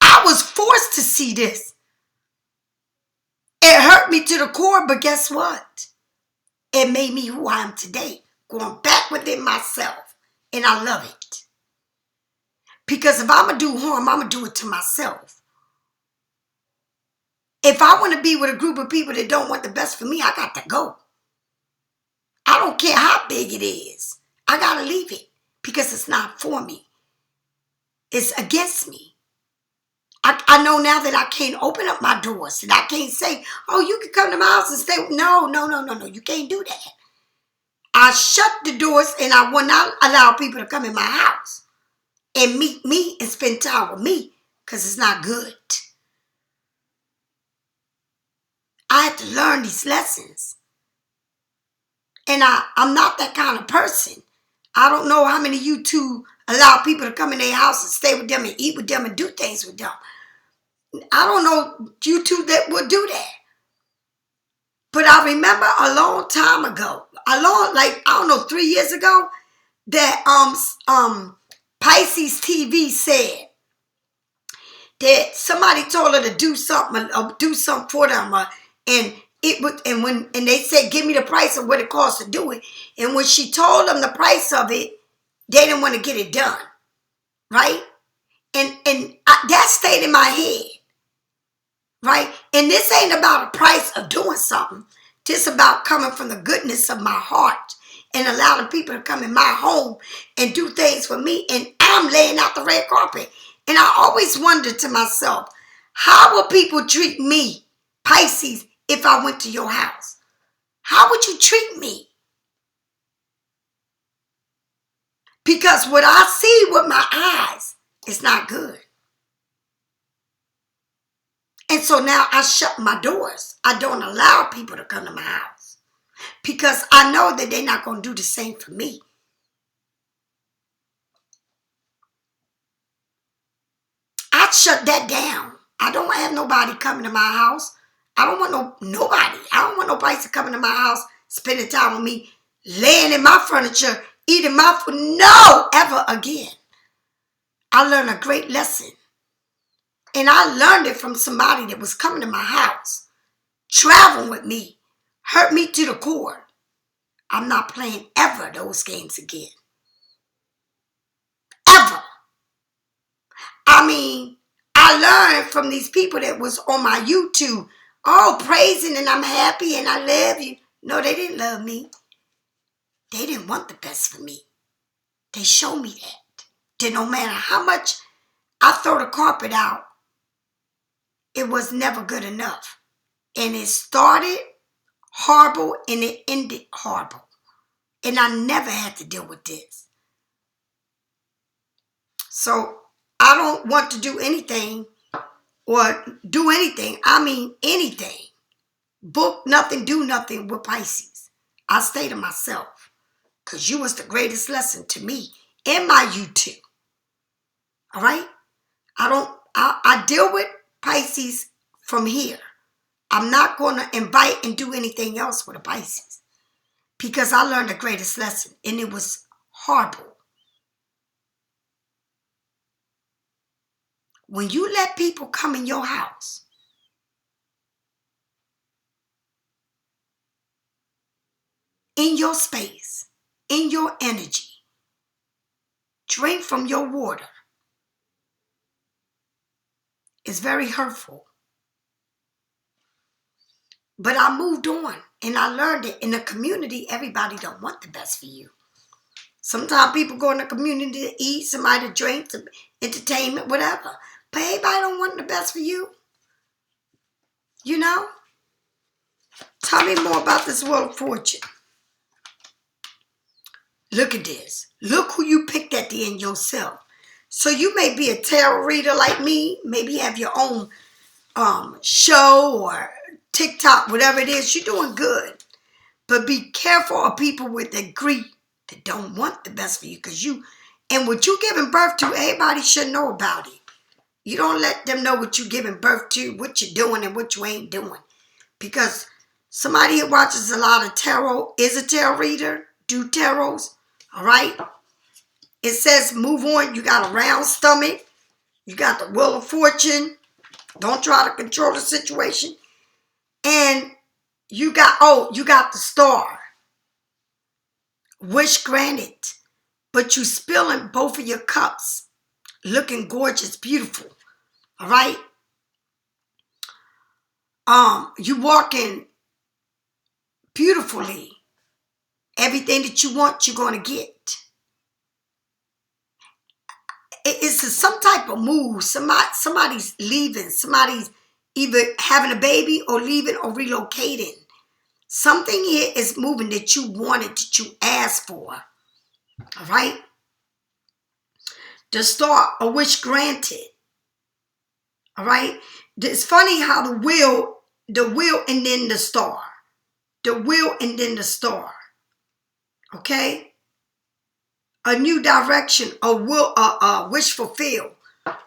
I was forced to see this. It hurt me to the core, but guess what? It made me who I am today. Going back within myself. And I love it. Because if I'm going to do harm, I'm going to do it to myself. If I want to be with a group of people that don't want the best for me, I got to go. I don't care how big it is. I got to leave it. Because it's not for me. It's against me. I know now that I can't open up my doors. That I can't say, oh, you can come to my house and stay. No. You can't do that. I shut the doors and I will not allow people to come in my house and meet me and spend time with me because it's not good. I had to learn these lessons. And I'm not that kind of person. I don't know how many U.To allow people to come in their house and stay with them and eat with them and do things with them. I don't know U.To that would do that. But I remember a long time ago, I don't know, 3 years ago, that Pisces TV said that somebody told her to do something for them, and they said, give me the price of what it costs to do it. And when she told them the price of it, they didn't want to get it done, right? And that stayed in my head, right? And this ain't about a price of doing something. This about coming from the goodness of my heart and allowing people to come in my home and do things for me. And I'm laying out the red carpet. And I always wondered to myself, how will people treat me, Pisces, if I went to your house? How would you treat me? Because what I see with my eyes is not good. And so now I shut my doors. I don't allow people to come to my house. Because I know that they're not going to do the same for me. I shut that down. I don't have nobody coming to my house. I don't want nobody. I don't want nobody to come into my house, spending time with me, laying in my furniture, eating my food. No, ever again. I learned a great lesson. And I learned it from somebody that was coming to my house, traveling with me, hurt me to the core. I'm not playing ever those games again. Ever. I mean, I learned from these people that was on my U.To, oh, praising and I'm happy and I love you. No, they didn't love me. They didn't want the best for me. They showed me that. That no matter how much I throw the carpet out, it was never good enough. And it started horrible and it ended horrible. And I never had to deal with this. So I don't want to do anything or do anything. I mean anything. Book nothing, do nothing with Pisces. I stay to myself. Because you was the greatest lesson to me in my U.To. All right? I deal with Pisces from here. I'm not going to invite and do anything else with a Pisces. Because I learned the greatest lesson. And it was horrible. When you let people come in your house, in your space, in your energy, drink from your water, it's very hurtful. But I moved on and I learned it. In the community, everybody don't want the best for you. Sometimes people go in the community to eat, somebody to drink, to entertainment, whatever. But everybody don't want the best for you. You know? Tell me more about this Wheel of Fortune. Look at this. Look who you picked at the end yourself. So you may be a tarot reader like me. Maybe you have your own show or TikTok, whatever it is. You're doing good. But be careful of people with that greed that don't want the best for you. Because and what you giving birth to, everybody should know about it. You don't let them know what you giving birth to, what you're doing and what you ain't doing. Because somebody who watches a lot of tarot is a tarot reader, do tarots, all right? It says move on. You got a round stomach. You got the wheel of fortune. Don't try to control the situation. And you got the star. Wish granted. But you spilling both of your cups. Looking gorgeous, beautiful. All right? You walking beautifully. Everything that you want, you're going to get. It's some type of move. Somebody's leaving. Somebody's either having a baby or leaving or relocating. Something here is moving that you wanted, that you asked for. All right? The star, a wish granted. All right? It's funny how the wheel and then the star. The wheel and then the star. Okay? A new direction, a wish fulfilled.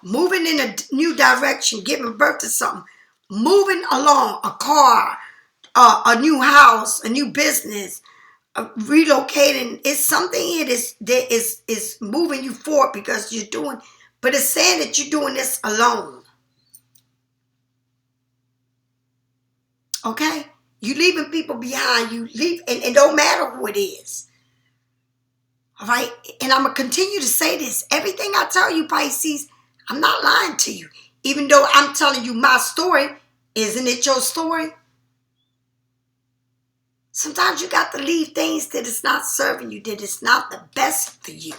Moving in a new direction, giving birth to something. Moving along, a car, a new house, a new business, relocating. It's something that is moving you forward because you're doing, but it's saying that you're doing this alone. Okay? You leaving people behind. You leave, and it don't matter who it is. All right? And I'm going to continue to say this. Everything I tell you, Pisces, I'm not lying to you. Even though I'm telling you my story, isn't it your story? Sometimes you got to leave things that is not serving you, that is not the best for you.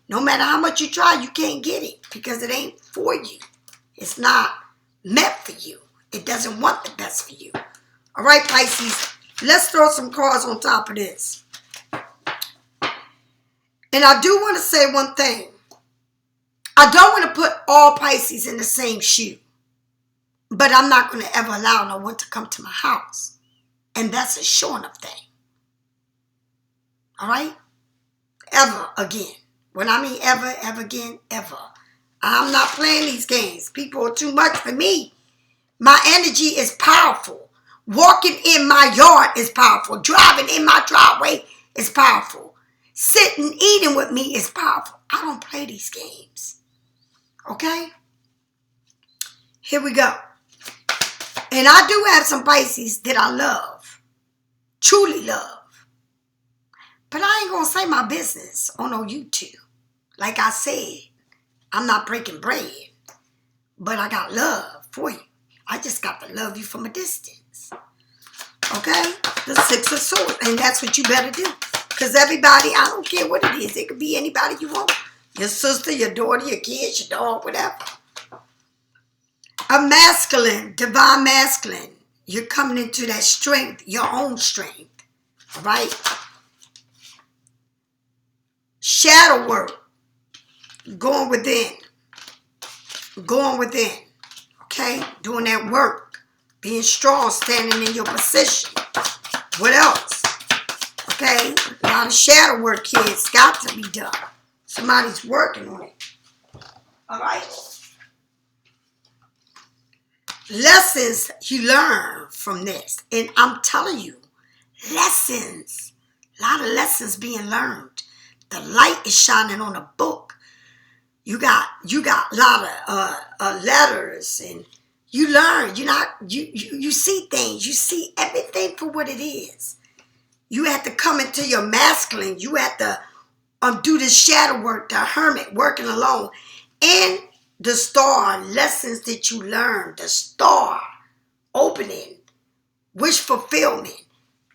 No matter how much you try, you can't get it because it ain't for you. It's not meant for you. It doesn't want the best for you. All right, Pisces, let's throw some cards on top of this. And I do want to say one thing. I don't want to put all Pisces in the same shoe. But I'm not going to ever allow no one to come to my house. And that's a sure enough thing. All right? Ever again. When I mean ever again, ever. I'm not playing these games. People are too much for me. My energy is powerful. Walking in my yard is powerful. Driving in my driveway is powerful. Sitting, eating with me is powerful. I don't play these games. Okay? Here we go. And I do have some Pisces that I love. Truly love. But I ain't going to say my business on no you.To. Like I said, I'm not breaking bread. But I got love for you. I just got to love you from a distance. Okay? The Six of Swords. And that's what you better do. Because everybody, I don't care what it is. It could be anybody you want. Your sister, your daughter, your kids, your dog, whatever. A masculine, divine masculine. You're coming into that strength, your own strength. All right? Shadow work. Going within. Going within. Okay? Doing that work. Being strong, standing in your position. What else? Okay? A lot of shadow work here. It's got to be done. Somebody's working on it. All right? Lessons you learn from this. And I'm telling you, lessons. A lot of lessons being learned. The light is shining on a book. You got a lot of letters, and you learn. You see things. You see everything for what it is. You have to come into your masculine. You have to do the shadow work, the hermit, working alone. And the star, lessons that you learn. The star, opening, wish fulfillment.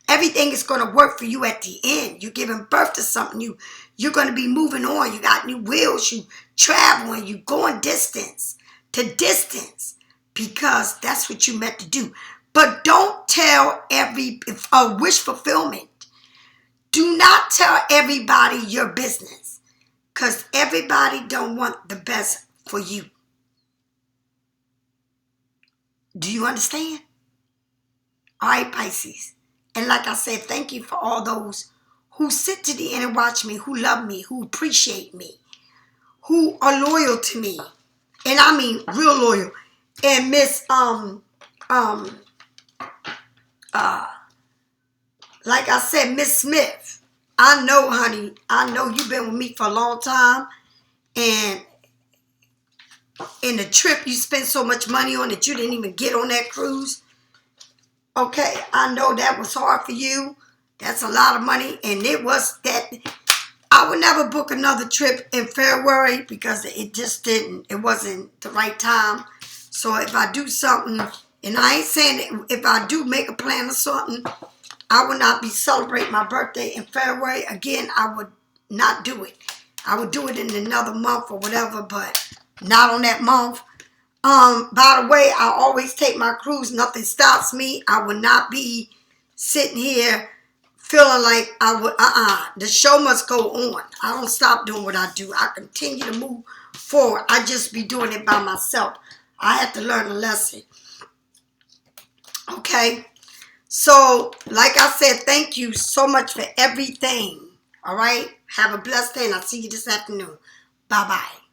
Everything is going to work for you at the end. You're giving birth to something. You're going to be moving on. You got new wheels. You traveling. You going distance to distance because that's what you meant to do. But don't tell wish fulfillment. Do not tell everybody your business, because everybody don't want the best for you. Do you understand? All right, Pisces. And like I said, thank you for all those who sit to the end and watch me, who love me, who appreciate me, who are loyal to me. And I mean real loyal. And like I said, Miss Smith, I know, honey, I know you've been with me for a long time. And in the trip you spent so much money on that you didn't even get on that cruise. Okay, I know that was hard for you. That's a lot of money. And it was that. I would never book another trip in February because it wasn't the right time. So if I do something, and I ain't saying that if I do make a plan or something, I would not be celebrating my birthday in February. Again, I would not do it. I would do it in another month or whatever, but not on that month. By the way, I always take my cruise. Nothing stops me. I would not be sitting here feeling like I would, the show must go on. I don't stop doing what I do. I continue to move forward. I just be doing it by myself. I had to learn a lesson. Okay? So, like I said, thank you so much for everything. All right? Have a blessed day, and I'll see you this afternoon. Bye-bye.